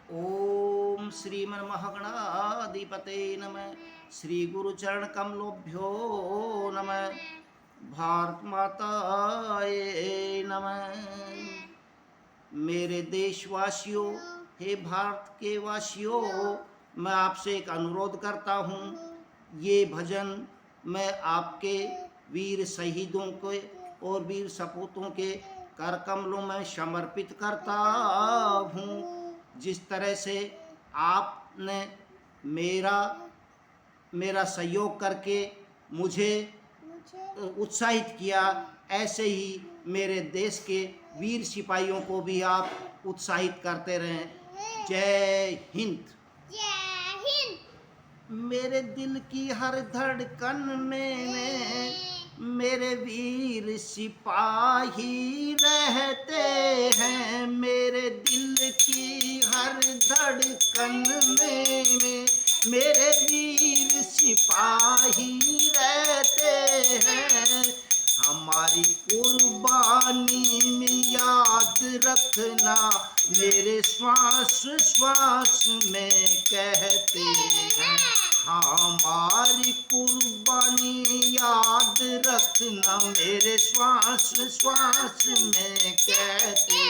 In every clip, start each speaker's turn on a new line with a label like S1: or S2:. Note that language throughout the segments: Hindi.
S1: ओम श्रीमन्महागणाधिपते नमः। श्री गुरुचरण कमलोभ्यो नमः। भारत माताये नमः। मेरे देशवासियों, हे भारत के वासियों, मैं आपसे एक अनुरोध करता हूँ। ये भजन मैं आपके वीर शहीदों के और वीर सपूतों के कर कमलों में समर्पित करता हूँ। जिस तरह से आपने मेरा सहयोग करके मुझे उत्साहित किया, ऐसे ही मेरे देश के वीर सिपाहियों को भी आप उत्साहित करते रहें। जय हिंद।
S2: जय हिंद।
S1: मेरे दिल की हर धड़कन में मेरे वीर सिपाही रहते हैं। मेरे दिल की हर धड़कन में मेरे वीर सिपाही रहते हैं। हमारी कुर्बानी में याद रखना मेरे श्वास श्वास में कहते हैं। हमारी कुर्बानी याद रखना मेरे श्वास श्वास में कहते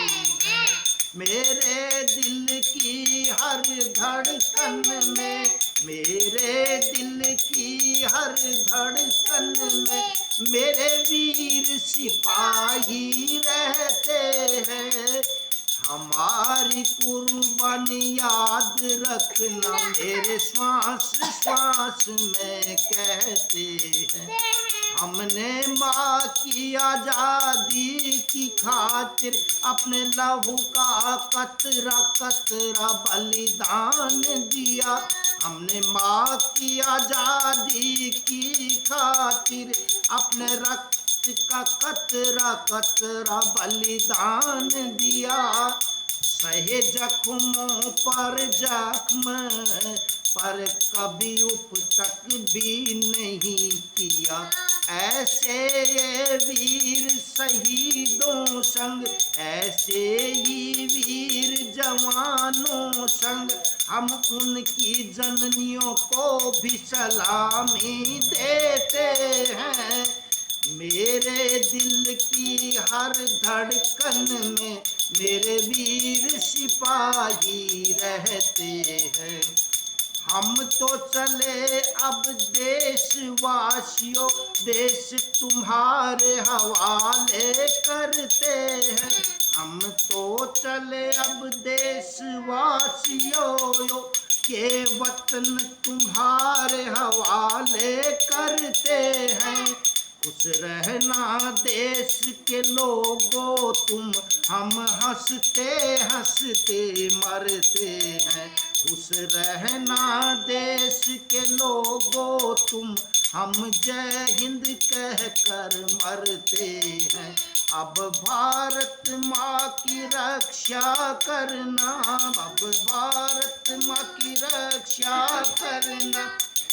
S1: हैं। मेरे दिल की हर धड़कन में मेरे दिल की हर धड़कन में मेरे वीर सिपाही रहते हैं। हमारी कुर्बानी याद रखना मेरे श्वास श्वास में कहते हैं। हमने माँ की आजादी की खातिर अपने लहू का कतरा कतरा बलिदान दिया। हमने माँ की आजादी की खातिर अपने रक्त का कतरा कतरा बलिदान दिया। सहे जख्मों पर जख्म पर कभी उपतक भी नहीं किया। ऐसे वीर शहीदों संग ऐसे ही वीर जवानों संग हम उनकी जननियों को भी सलामी देते हैं। मेरे दिल की हर धड़कन में मेरे वीर सिपाही रहते हैं। हम तो चले अब देशवासियों, देश तुम्हारे हवाले करते हैं। हम तो चले अब देशवासियों के वतन तुम्हारे हवाले करते हैं। खुश रहना देश के लोगों तुम, हम हंसते हंसते मरते हैं। खुश रहना देश के लोगों तुम, हम जय हिंद कहकर मरते हैं। अब भारत माँ की रक्षा करना, अब भारत माँ की रक्षा करना,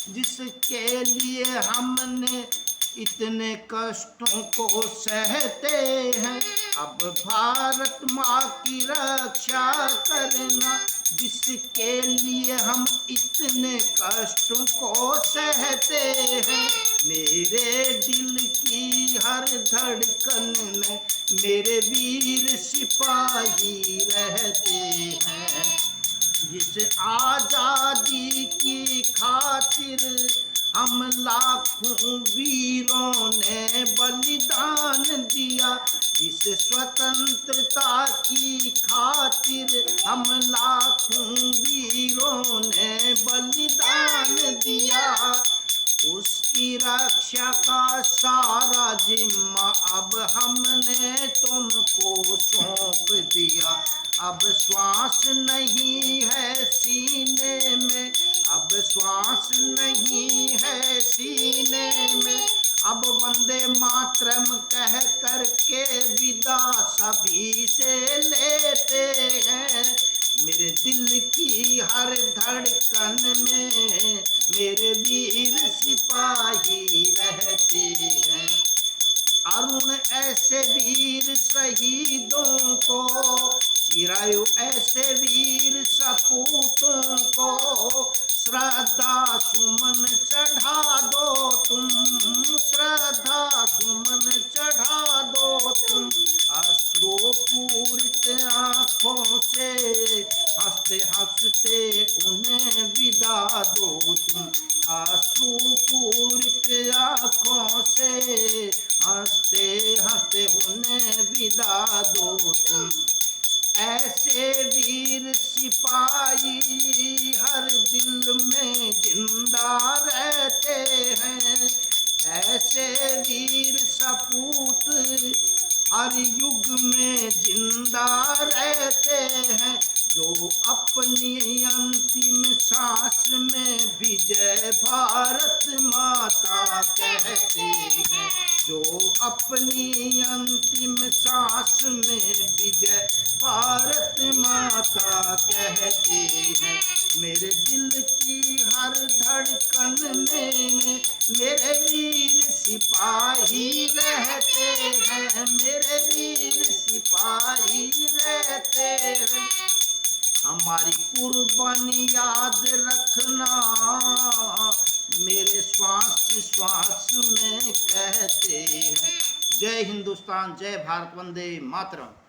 S1: जिसके लिए हमने इतने कष्टों को सहते हैं। अब भारत माँ की रक्षा करना, जिसके लिए हम इतने कष्टों को सहते हैं। मेरे दिल की हर धड़कन में मेरे वीर सिपाही रहते हैं। जिस आजादी की खातिर हम लाखों वीरों ने बलिदान दिया। इस स्वतंत्रता की खातिर हम लाखों वीरों ने बलिदान दिया। उसकी रक्षा का सारा जिम्मा अब हमने तुमको सौंप दिया। अब श्वास नहीं है सीने में, अब श्वास नहीं है सीने में। अब वंदे मातरम कह करके विदा सभी से लेते हैं। मेरे दिल की हर धड़कन में मेरे वीर सिपाही रहते हैं। अरुण ऐसे वीर शहीदों को, चिरायु ऐसे वीर सपूतों आंसू पूरित आँखों से हंसते हंसते उन्हें विदा दो तुम। ऐसे वीर सिपाही हर दिल में जिंदा रहते हैं, ऐसे वीर सपूत हर युग में जिंदा रहते हैं, जो अपनी अंतिम सांस में विजय भारत माता कहते हैं, जो अपनी अंतिम सांस में विजय भारत माता कहते हैं। मेरे दिल की हर धड़कन में मेरे वीर सिपाही रहते हैं, मेरे वीर सिपाही रहते हैं। हमारी कुर्बानी याद रखना मेरे श्वास श्वास में कहते हैं। जय हिंदुस्तान, जय भारत, वंदे मातरम।